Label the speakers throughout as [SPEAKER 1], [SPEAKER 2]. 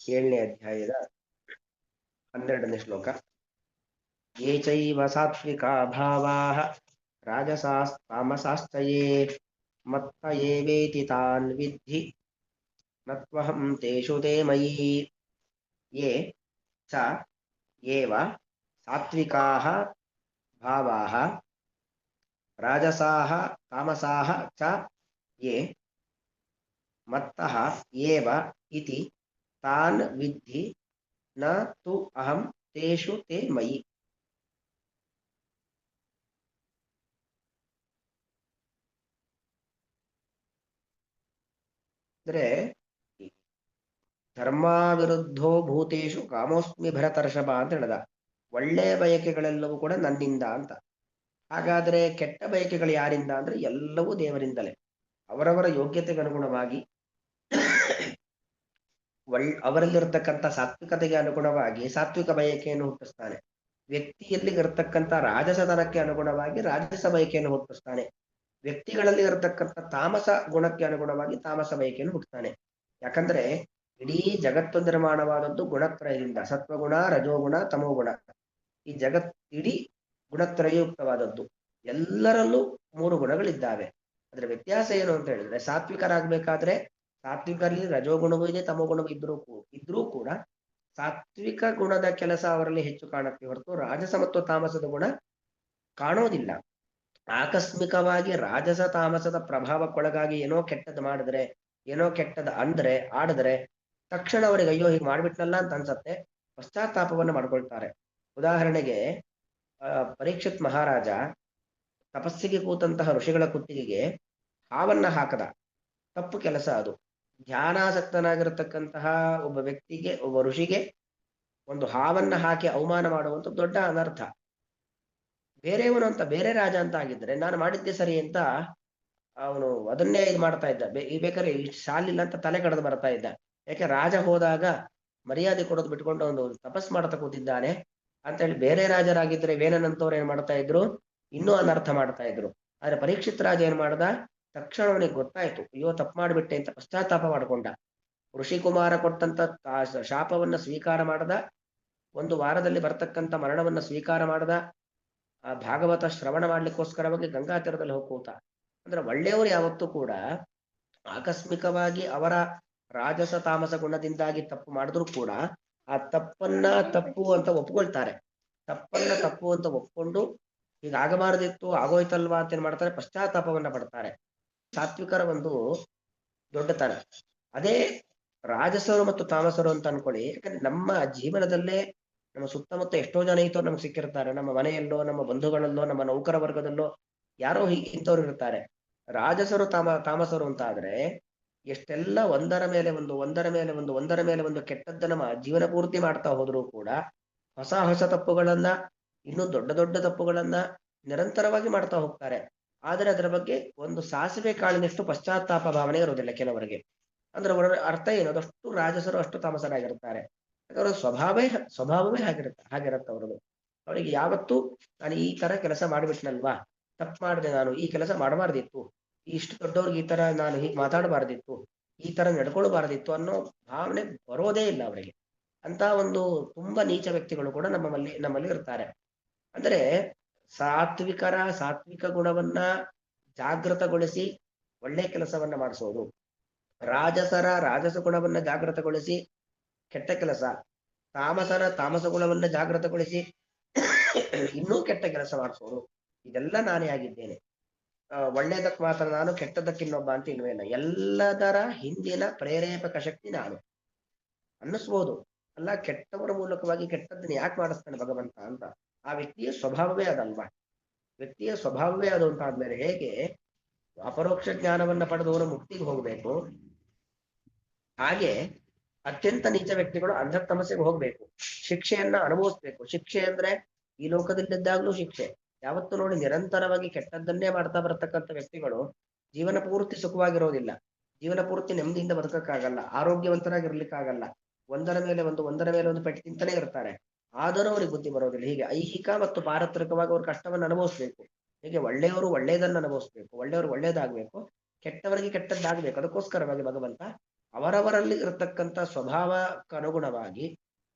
[SPEAKER 1] 7ನೇ ಅಧ್ಯಾಯದ 12ನೇ ಶ್ಲೋಕ. ಯೇ ಚೈವ ಸಾತ್ವಿಕಾ ಭಾವಾಃ ರಾಜಸಾಸ್ತಾಮಸಾಶ್ಚ ಯೇ ಮತ್ತ ಏವೇತಿ ತಾನ್ ವಿದ್ಧಿ ನತ್ವಹಂ ತೇಷು ತೇ ಮಯಿ. ಯೇ ಚ ಏವ ಸಾತ್ವಿಕಾಃ ಭಾವಾಃ ರಾಜಸಾಃ ತಾಮಸಾಃ ಚ ಯೇ ಮತ್ತಃ ಏವ ಇತಿ ತಾನ್ ವಿದ್ಧಿ ನ ತು ಅಹಂ ತೇಷು ತೇ ಮಯಿ. ಅಂದ್ರೆ ಧರ್ಮ ವಿರುದ್ಧೋ ಭೂತೇಶು ಕಾಮೋಸ್ಮಿ ಭರತರ್ಷಭ ಅಂತ ಹೇಳ್ದ. ಒಳ್ಳೆ ಬಯಕೆಗಳೆಲ್ಲವೂ ಕೂಡ ನನ್ನಿಂದ ಅಂತ. ಹಾಗಾದ್ರೆ ಕೆಟ್ಟ ಬಯಕೆಗಳು ಯಾರಿಂದ ಅಂದ್ರೆ ಎಲ್ಲವೂ ದೇವರಿಂದಲೇ. ಅವರವರ ಯೋಗ್ಯತೆಗೆ ಅನುಗುಣವಾಗಿ ಅವರಲ್ಲಿರ್ತಕ್ಕಂಥ ಸಾತ್ವಿಕತೆಗೆ ಅನುಗುಣವಾಗಿ ಸಾತ್ವಿಕ ಬಯಕೆಯನ್ನು ಹುಟ್ಟಿಸ್ತಾನೆ. ವ್ಯಕ್ತಿಯಲ್ಲಿ ಇರತಕ್ಕಂಥ ರಾಜಸತನಕ್ಕೆ ಅನುಗುಣವಾಗಿ ರಾಜಸ ಬಯಕೆಯನ್ನು ಹುಟ್ಟಿಸ್ತಾನೆ. ವ್ಯಕ್ತಿಗಳಲ್ಲಿ ಇರತಕ್ಕಂಥ ತಾಮಸ ಗುಣಕ್ಕೆ ಅನುಗುಣವಾಗಿ ತಾಮಸ ಬಯಕೆಯನ್ನು ಹುಟ್ಟಿಸ್ತಾನೆ. ಯಾಕಂದ್ರೆ ಇಡೀ ಜಗತ್ತು ನಿರ್ಮಾಣವಾದದ್ದು ಗುಣತ್ರಯದಿಂದ, ಸತ್ವಗುಣ, ರಜೋಗುಣ, ತಮೋಗುಣ. ಈ ಇಡೀ ಗುಣತ್ರಯಯುಕ್ತವಾದದ್ದು. ಎಲ್ಲರಲ್ಲೂ 3 ಗುಣಗಳಿದ್ದಾವೆ. ಅದರ ವ್ಯತ್ಯಾಸ ಏನು ಅಂತ ಹೇಳಿದ್ರೆ, ಸಾತ್ವಿಕರಾಗಬೇಕಾದ್ರೆ ಸಾತ್ವಿಕರಲ್ಲಿ ರಜೋಗುಣವೂ ಇದೆ, ತಮೋಗುಣವೂ ಇದ್ರೂ ಕೂಡ ಸಾತ್ವಿಕ ಗುಣದ ಕೆಲಸ ಅವರಲ್ಲಿ ಹೆಚ್ಚು ಕಾಣುತ್ತೆ ಹೊರತು ರಾಜಸ ಮತ್ತು ತಾಮಸದ ಗುಣ ಕಾಣೋದಿಲ್ಲ. ಆಕಸ್ಮಿಕವಾಗಿ ರಾಜಸ ತಾಮಸದ ಪ್ರಭಾವಕ್ಕೊಳಗಾಗಿ ಏನೋ ಕೆಟ್ಟದ್ದು ಮಾಡಿದ್ರೆ, ಏನೋ ಕೆಟ್ಟದ್ದು ಅಂದ್ರೆ ಆಡಿದ್ರೆ ತಕ್ಷಣ ಅವರಿಗೆ ಅಯ್ಯೋ ಹೀಗೆ ಮಾಡ್ಬಿಟ್ನಲ್ಲ ಅಂತ ಅನ್ಸತ್ತೆ, ಪಶ್ಚಾತ್ತಾಪವನ್ನು ಮಾಡ್ಕೊಳ್ತಾರೆ. ಉದಾಹರಣೆಗೆ ಪರೀಕ್ಷಿತ್ ಮಹಾರಾಜ ತಪಸ್ಸಿಗೆ ಕೂತಂತಹ ಋಷಿಗಳ ಕುತ್ತಿಗೆಗೆ ಹಾವನ್ನ ಹಾಕದ. ತಪ್ಪು ಕೆಲಸ ಅದು. ಧ್ಯಾನಾಸಕ್ತನಾಗಿರತಕ್ಕಂತಹ ಒಬ್ಬ ವ್ಯಕ್ತಿಗೆ, ಒಬ್ಬ ಋಷಿಗೆ ಒಂದು ಹಾವನ್ನ ಹಾಕಿ ಅವಮಾನ ಮಾಡುವಂತ ದೊಡ್ಡ ಅನರ್ಥ. ಬೇರೆಯವನು ಅಂತ, ಬೇರೆ ರಾಜ ಅಂತ ಆಗಿದ್ರೆ ನಾನು ಮಾಡಿದ್ದೆ ಸರಿ ಅಂತ ಅವನು ಅದನ್ನೇ ಇದು ಮಾಡ್ತಾ ಇದ್ದ. ಬೇಕಾದ್ರೆ ಶಾಲಿಲ್ಲ ಅಂತ ತಲೆ ಕಡ್ದು ಬರ್ತಾ ಇದ್ದ. ಯಾಕೆ ರಾಜ ಹೋದಾಗ ಮರ್ಯಾದೆ ಕೊಡೋದು ಬಿಟ್ಕೊಂಡು ಒಂದು ತಪಸ್ ಮಾಡ್ತಾ ಕೂತಿದ್ದಾನೆ ಅಂತ ಹೇಳಿ ಬೇರೆ ರಾಜರಾಗಿದ್ರೆ ವೇನನಂತವ್ರು ಏನ್ ಮಾಡ್ತಾ ಇದ್ರು, ಇನ್ನೂ ಅನರ್ಥ ಮಾಡ್ತಾ ಇದ್ರು. ಆದ್ರೆ ಪರೀಕ್ಷಿತ್ ರಾಜ ಏನ್ ಮಾಡ್ದ, ತಕ್ಷಣ ಅವನಿಗೆ ಗೊತ್ತಾಯ್ತು, ಅಯ್ಯೋ ತಪ್ಪು ಮಾಡಿಬಿಟ್ಟೆ ಅಂತ ಪಶ್ಚಾತ್ತಾಪ ಮಾಡ್ಕೊಂಡ. ಋಷಿಕುಮಾರ ಕೊಟ್ಟಂತ ಶಾಪವನ್ನ ಸ್ವೀಕಾರ ಮಾಡದ, 1 ವಾರದಲ್ಲಿ ಬರ್ತಕ್ಕಂಥ ಮರಣವನ್ನ ಸ್ವೀಕಾರ ಮಾಡದ, ಆ ಭಾಗವತ ಶ್ರವಣ ಮಾಡ್ಲಿಕ್ಕೋಸ್ಕರವಾಗಿ ಗಂಗಾ ತೀರದಲ್ಲಿ ಹೋಗ್ಕೂತ. ಅಂದ್ರೆ ಒಳ್ಳೆಯವರು ಯಾವತ್ತೂ ಕೂಡ ಆಕಸ್ಮಿಕವಾಗಿ ಅವರ ರಾಜಸ ತಾಮಸ ಗುಣದಿಂದಾಗಿ ತಪ್ಪು ಮಾಡಿದ್ರು ಕೂಡ ಆ ತಪ್ಪನ್ನ ತಪ್ಪು ಅಂತ ಒಪ್ಕೊಳ್ತಾರೆ. ತಪ್ಪನ್ನ ತಪ್ಪು ಅಂತ ಒಪ್ಕೊಂಡು ಹೀಗಾಗಬಾರದಿತ್ತು, ಆಗೋಯ್ತಲ್ವಾ ಅಂತ ಏನ್ ಮಾಡ್ತಾರೆ, ಪಶ್ಚಾತ್ತಾಪವನ್ನ ಪಡ್ತಾರೆ. ಸಾತ್ವಿಕರ ಒಂದು ದೊಡ್ಡತನ ಅದೇ. ರಾಜಸರು ಮತ್ತು ತಾಮಸರು ಅಂತ ಅನ್ಕೊಳ್ಳಿ. ಯಾಕಂದ್ರೆ ನಮ್ಮ ಜೀವನದಲ್ಲೇ ನಮ್ಮ ಸುತ್ತಮುತ್ತ ಎಷ್ಟೋ ಜನ ಇಂಥವ್ರು ನಮ್ಗೆ ಸಿಕ್ಕಿರ್ತಾರೆ. ನಮ್ಮ ಮನೆಯಲ್ಲೋ, ನಮ್ಮ ಬಂಧುಗಳಲ್ಲೋ, ನಮ್ಮ ನೌಕರ ವರ್ಗದಲ್ಲೋ ಯಾರೋ ಇಂಥವ್ರು ಇರ್ತಾರೆ. ರಾಜಸರು ತಾಮಸರು ಅಂತ ಆದ್ರೆ ಎಷ್ಟೆಲ್ಲ ಒಂದರ ಮೇಲೆ ಒಂದು ಕೆಟ್ಟದ್ದನ್ನ ನಮ್ಮ ಜೀವನ ಪೂರ್ತಿ ಮಾಡ್ತಾ ಹೋದ್ರು ಕೂಡ ಹೊಸ ತಪ್ಪುಗಳನ್ನ, ಇನ್ನೂ ದೊಡ್ಡ ದೊಡ್ಡ ತಪ್ಪುಗಳನ್ನ ನಿರಂತರವಾಗಿ ಮಾಡ್ತಾ ಹೋಗ್ತಾರೆ. ಆದರೆ ಅದರ ಬಗ್ಗೆ ಒಂದು ಸಾಸಿವೆ ಕಾಳಿನಷ್ಟು ಪಶ್ಚಾತ್ತಾಪ ಭಾವನೆ ಇರೋದಿಲ್ಲ ಕೆಲವರಿಗೆ. ಅಂದ್ರೆ ಅವರ ಅರ್ಥ ಏನು, ಅದಷ್ಟು ರಾಜಸರು ಅಷ್ಟು ತಾಮಸರಾಗಿರ್ತಾರೆ. ಅವರ ಸ್ವಭಾವವೇ ಹಾಗಿರುತ್ತೆ ಅವರದು. ಅವರಿಗೆ ಯಾವತ್ತೂ ನಾನು ಈ ತರ ಕೆಲಸ ಮಾಡಿಬಿಟ್ನಲ್ವಾ, ತಪ್ಪು ಮಾಡಿದೆ, ನಾನು ಈ ಕೆಲಸ ಮಾಡಬಾರ್ದಿತ್ತು, ಇಷ್ಟು ದೊಡ್ಡವ್ರಿಗೆ ಈ ತರ ನಾನು ಹೀಗೆ ಮಾತಾಡಬಾರ್ದಿತ್ತು, ಈ ತರ ನಡ್ಕೊಳ್ಬಾರ್ದಿತ್ತು ಅನ್ನೋ ಭಾವನೆ ಬರೋದೇ ಇಲ್ಲ ಅವರಿಗೆ. ಅಂತ ಒಂದು ತುಂಬಾ ನೀಚ ವ್ಯಕ್ತಿಗಳು ಕೂಡ ನಮ್ಮಲ್ಲಿ ಇರ್ತಾರೆ. ಅಂದ್ರೆ ಸಾತ್ವಿಕ ಗುಣವನ್ನ ಜಾಗೃತಗೊಳಿಸಿ ಒಳ್ಳೆ ಕೆಲಸವನ್ನ ಮಾಡಿಸೋದು, ರಾಜಸ ಗುಣವನ್ನ ಜಾಗೃತಗೊಳಿಸಿ ಕೆಟ್ಟ ಕೆಲಸ, ತಾಮಸ ಗುಣವನ್ನ ಜಾಗೃತಗೊಳಿಸಿ ಇನ್ನೂ ಕೆಟ್ಟ ಕೆಲಸ ಮಾಡಿಸೋದು, ಇದೆಲ್ಲ ನಾನೇ ಆಗಿದ್ದೇನೆ. ಒಳ್ಳೇದಕ್ಕೆ ಮಾತ್ರ ನಾನು, ಕೆಟ್ಟದಕ್ಕೆ ಇನ್ನೊಬ್ಬ ಅಂತ ಇಲ್ವೇನ. ಎಲ್ಲದರ ಹಿಂದಿನ ಪ್ರೇರೇಪಕ ಶಕ್ತಿ ನಾನು ಅನ್ನಿಸ್ಬೋದು. ಅಲ್ಲ, ಕೆಟ್ಟವರ ಮೂಲಕವಾಗಿ ಕೆಟ್ಟದ್ದನ್ನ ಯಾಕೆ ಮಾಡಿಸ್ತಾನೆ ಭಗವಂತ ಅಂತ. ಆ ವ್ಯಕ್ತಿಯ ಸ್ವಭಾವವೇ ಅದಲ್ವಾ. ವ್ಯಕ್ತಿಯ ಸ್ವಭಾವವೇ ಅದು ಅಂತ ಆದ್ಮೇಲೆ ಹೇಗೆ ಅಪರೋಕ್ಷ ಜ್ಞಾನವನ್ನ ಪಡೆದವರು ಮುಕ್ತಿಗೆ ಹೋಗ್ಬೇಕು, ಹಾಗೆ ಅತ್ಯಂತ ನೀಚ ವ್ಯಕ್ತಿಗಳು ಅಂಧತಮಸ್ಸಿಗೆ ಹೋಗ್ಬೇಕು, ಶಿಕ್ಷೆಯನ್ನ ಅನುಭವಿಸ್ಬೇಕು. ಶಿಕ್ಷೆ ಅಂದ್ರೆ ಈ ಲೋಕದಲ್ಲಿದ್ದಾಗ್ಲೂ ಶಿಕ್ಷೆ. ಯಾವತ್ತು ನೋಡಿ ನಿರಂತರವಾಗಿ ಕೆಟ್ಟದ್ದನ್ನೇ ಮಾಡ್ತಾ ಬರ್ತಕ್ಕಂಥ ವ್ಯಕ್ತಿಗಳು ಜೀವನ ಪೂರ್ತಿ ಸುಖವಾಗಿರೋದಿಲ್ಲ, ಜೀವನ ಪೂರ್ತಿ ನೆಮ್ಮದಿಯಿಂದ ಬದುಕಕ್ಕಾಗಲ್ಲ, ಆರೋಗ್ಯವಂತರಾಗಿರ್ಲಿಕ್ಕಾಗಲ್ಲ. ಒಂದರ ಮೇಲೆ ಒಂದು ಪೆಟ್ಟು ತಿಂತಾನೆ ಇರ್ತಾರೆ. ಆದರೂ ಅವ್ರಿಗೆ ಬುದ್ಧಿ ಬರೋದಿಲ್ಲ. ಹೀಗೆ ಐಹಿಕ ಮತ್ತು ಪಾರತ್ರಿಕವಾಗಿ ಅವ್ರ ಕಷ್ಟವನ್ನು ಅನುಭವಿಸ್ಬೇಕು. ಹೀಗೆ ಒಳ್ಳೆಯವರು ಒಳ್ಳೆಯದನ್ನು ಅನುಭವಿಸ್ಬೇಕು, ಒಳ್ಳೆಯವರು ಒಳ್ಳೇದಾಗ್ಬೇಕು, ಕೆಟ್ಟವರಿಗೆ ಕೆಟ್ಟದ್ದಾಗ್ಬೇಕು. ಅದಕ್ಕೋಸ್ಕರವಾಗಿ ಭಗವಂತ ಅವರವರಲ್ಲಿ ಇರತಕ್ಕಂಥ ಸ್ವಭಾವಕ್ಕನುಗುಣವಾಗಿ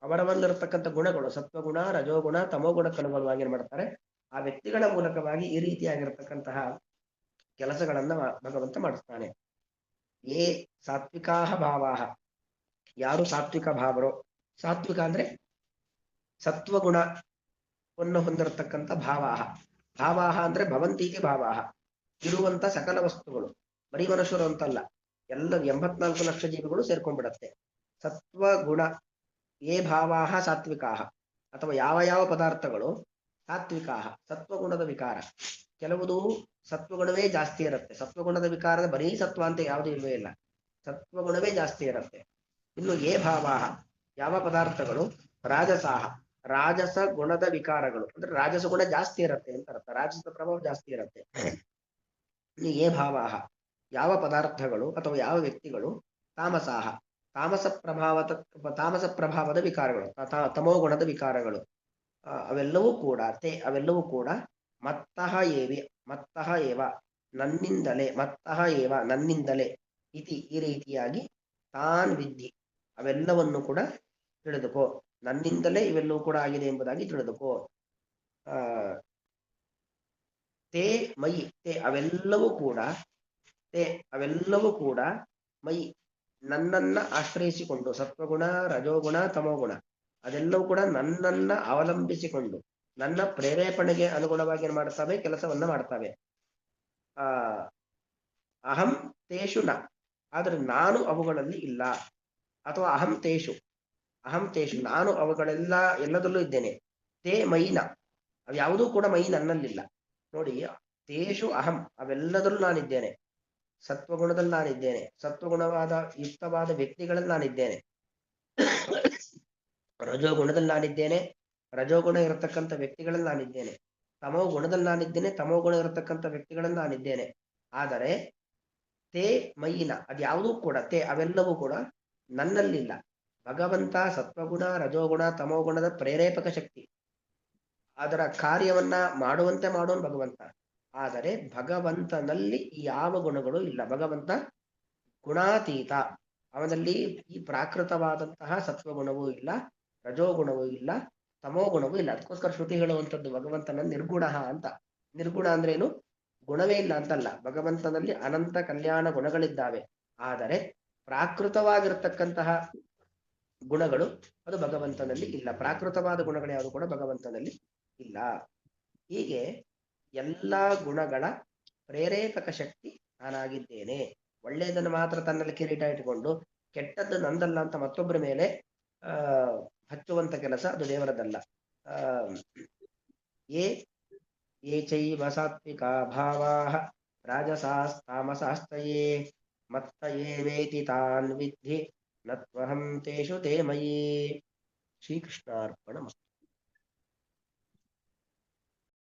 [SPEAKER 1] ಅವರವರಲ್ಲಿರತಕ್ಕಂಥ ಗುಣಗಳು ಸತ್ವಗುಣ ರಜೋಗುಣ ತಮೋಗುಣಕ್ಕನುಗುಣವಾಗಿ ಏನ್ ಮಾಡ್ತಾರೆ, ಆ ವ್ಯಕ್ತಿಗಳ ಮೂಲಕವಾಗಿ ಈ ರೀತಿಯಾಗಿರ್ತಕ್ಕಂತಹ ಕೆಲಸಗಳನ್ನ ಭಗವಂತ ಮಾಡಿಸ್ತಾನೆ. ಏ ಸಾತ್ವಿಕಾಹ ಭಾವಾಹ, ಯಾರು ಸಾತ್ವಿಕ ಭಾವರೋ, ಸಾತ್ವಿಕ ಅಂದ್ರೆ ಸತ್ವಗುಣವನ್ನು ಹೊಂದಿರತಕ್ಕಂಥ ಭಾವಾಹ. ಭಾವಾಹ ಅಂದ್ರೆ ಭವಂತೀತಿ ಭಾವಾಹ, ಇರುವಂತ ಸಕಲ ವಸ್ತುಗಳು, ಬರೀ ಮನುಷ್ಯರು ಅಂತಲ್ಲ, ಎಲ್ಲ 84 ಲಕ್ಷ ಜೀವಿಗಳು ಸೇರ್ಕೊಂಡ್ಬಿಡತ್ತೆ. ಸತ್ವಗುಣ ಏ ಭಾವಾಹ ಸಾತ್ವಿಕಾಹ, ಅಥವಾ ಯಾವ ಯಾವ ಪದಾರ್ಥಗಳು ಸಾತ್ವಿಕಾಹ, ಸತ್ವಗುಣದ ವಿಕಾರ. ಕೆಲವುದು ಸತ್ವಗುಣವೇ ಜಾಸ್ತಿ ಇರುತ್ತೆ. ಸತ್ವಗುಣದ ವಿಕಾರದ ಬರೀ ಸತ್ವ ಅಂತ ಯಾವುದು ಇಲ್ವೇ ಇಲ್ಲ, ಸತ್ವಗುಣವೇ ಜಾಸ್ತಿ ಇರುತ್ತೆ. ಇನ್ನು ಏ ಭಾವಾಹ, ಯಾವ ಪದಾರ್ಥಗಳು ರಾಜಸಾಹ, ರಾಜಸ ಗುಣದ ವಿಕಾರಗಳು, ಅಂದ್ರೆ ರಾಜಸ ಗುಣ ಜಾಸ್ತಿ ಇರುತ್ತೆ ಅಂತ ಅರ್ಥ, ರಾಜಸದ ಪ್ರಭಾವ ಜಾಸ್ತಿ ಇರುತ್ತೆ. ಇನ್ನು ಏ ಭಾವಾಹ, ಯಾವ ಪದಾರ್ಥಗಳು ಅಥವಾ ಯಾವ ವ್ಯಕ್ತಿಗಳು ತಾಮಸಾಹ, ತಾಮಸ ಪ್ರಭಾವದ ವಿಕಾರಗಳು, ತಮೋಗುಣದ ವಿಕಾರಗಳು, ಅವೆಲ್ಲವೂ ಕೂಡ ಅವೆಲ್ಲವೂ ಕೂಡ ಮತ್ತಃ ಏವಿ, ಮತ್ತಃ ಏವ ನನ್ನಿಂದಲೇ, ಮತ್ತಃ ಏವ ನನ್ನಿಂದಲೇ, ಇತಿ ಈ ರೀತಿಯಾಗಿ ತಾನ್ ವಿದ್ಧಿ ಅವೆಲ್ಲವನ್ನು ಕೂಡ ತಿಳಿದುಕೋ, ನನ್ನಿಂದಲೇ ಇವೆಲ್ಲವೂ ಕೂಡ ಆಗಿದೆ ಎಂಬುದಾಗಿ ತಿಳಿದುಕೋ. ಆ ತೇ ಮಯಿ, ತೇ ಅವೆಲ್ಲವೂ ಕೂಡ, ತೇ ಅವೆಲ್ಲವೂ ಕೂಡ ಮಯಿ ನನ್ನನ್ನ ಆಶ್ರಯಿಸಿಕೊಂಡು, ಸತ್ವಗುಣ ರಜೋಗುಣ ತಮೋಗುಣ ಅದೆಲ್ಲವೂ ಕೂಡ ನನ್ನನ್ನ ಅವಲಂಬಿಸಿಕೊಂಡು ನನ್ನ ಪ್ರೇರೇಪಣೆಗೆ ಅನುಗುಣವಾಗಿ ಏನ್ ಮಾಡ್ತವೆ, ಕೆಲಸವನ್ನ ಮಾಡ್ತವೆ. ಆ ಅಹಂ ತೇಷು ನ, ಆದ್ರೆ ನಾನು ಅವುಗಳಲ್ಲಿ ಇಲ್ಲ. ಅಥವಾ ಅಹಂ ತೇಷು ನಾನು ಅವುಗಳೆಲ್ಲ ಎಲ್ಲದಲ್ಲೂ ಇದ್ದೇನೆ. ತೇ ಮೈನ, ಅವು ಯಾವುದೂ ಕೂಡ ಮೈ ನನ್ನಲ್ಲಿಲ್ಲ. ನೋಡಿ, ತೇಷು ಅಹಂ ಅವೆಲ್ಲದಲ್ಲೂ ನಾನಿದ್ದೇನೆ. ಸತ್ವಗುಣದಲ್ಲಿ ನಾನಿದ್ದೇನೆ, ಸತ್ವಗುಣವಾದ ಯುಕ್ತವಾದ ವ್ಯಕ್ತಿಗಳಲ್ಲಿ ನಾನಿದ್ದೇನೆ. ರಜೋಗುಣದಲ್ಲಿ ನಾನಿದ್ದೇನೆ, ರಜೋಗುಣ ಇರತಕ್ಕಂಥ ವ್ಯಕ್ತಿಗಳಲ್ಲಿ ನಾನಿದ್ದೇನೆ. ತಮೋ ಗುಣದಲ್ಲಿ ನಾನಿದ್ದೇನೆ, ತಮೋ ಗುಣ ಇರತಕ್ಕಂಥ ವ್ಯಕ್ತಿಗಳಲ್ಲಿ ನಾನಿದ್ದೇನೆ. ಆದರೆ ತೇ ಮೈನ ಅದ್ಯಾವುದೂ ಕೂಡ, ತೇ ಅವೆಲ್ಲವೂ ಕೂಡ ನನ್ನಲ್ಲಿಲ್ಲ. ಭಗವಂತ ಸತ್ವಗುಣ ರಜೋಗುಣ ತಮೋಗುಣದ ಪ್ರೇರೇಪಕ ಶಕ್ತಿ, ಅದರ ಕಾರ್ಯವನ್ನ ಮಾಡುವಂತೆ ಮಾಡೋನು ಭಗವಂತ. ಆದರೆ ಭಗವಂತನಲ್ಲಿ ಯಾವ ಗುಣಗಳು ಇಲ್ಲ. ಭಗವಂತ ಗುಣಾತೀತ, ಅವನಲ್ಲಿ ಈ ಪ್ರಾಕೃತವಾದಂತಹ ಸತ್ವಗುಣವೂ ಇಲ್ಲ, ರಜೋಗುಣವೂ ಇಲ್ಲ, ತಮೋಗುಣವೂ ಇಲ್ಲ. ಅದಕ್ಕೋಸ್ಕರ ಶ್ರುತಿ ಹೇಳುವಂಥದ್ದು ಭಗವಂತನ ನಿರ್ಗುಣ ಅಂತ. ನಿರ್ಗುಣ ಅಂದ್ರೆ ಏನು? ಗುಣವೇ ಇಲ್ಲ ಅಂತಲ್ಲ, ಭಗವಂತನಲ್ಲಿ ಅನಂತ ಕಲ್ಯಾಣ ಗುಣಗಳಿದ್ದಾವೆ. ಆದರೆ ಪ್ರಾಕೃತವಾಗಿರತಕ್ಕಂತಹ ಗುಣಗಳು ಅದು ಭಗವಂತನಲ್ಲಿ ಇಲ್ಲ. ಪ್ರಾಕೃತವಾದ ಗುಣಗಳು ಯಾವುದು ಕೂಡ ಭಗವಂತನಲ್ಲಿ ಇಲ್ಲ. ಹೀಗೆ ಎಲ್ಲ ಗುಣಗಳ ಪ್ರೇರೇಪಕ ಶಕ್ತಿ ನಾನಾಗಿದ್ದೇನೆ. ಒಳ್ಳೆಯದನ್ನು ಮಾತ್ರ ತನ್ನಲ್ಲಿ ಕಿರೀಟ ಇಟ್ಟುಕೊಂಡು ಕೆಟ್ಟದ್ದು ನಂದಲ್ಲ ಅಂತ ಮತ್ತೊಬ್ಬರ ಮೇಲೆ ಆ ಹಚ್ಚುವಂತ ಕೆಲಸ ಅದು ದೇವರದಲ್ಲ. ಆ ಯೇ ಯೇ ಚೈವ ಸಾತ್ವಿಕಾ ಭಾವಾಃ ರಾಜಸಾಸ್ತಾಮಸಾಸ್ತಯೇ ಮತ್ತ ಏವೇತಿ ತಾನ್ ವಿದ್ಧಿ ನತ್ವಹಂ ತೇಷು ತೇ ಮಯಿ. ಶ್ರೀಕೃಷ್ಣಾರ್ಪಣಮಸ್ತು.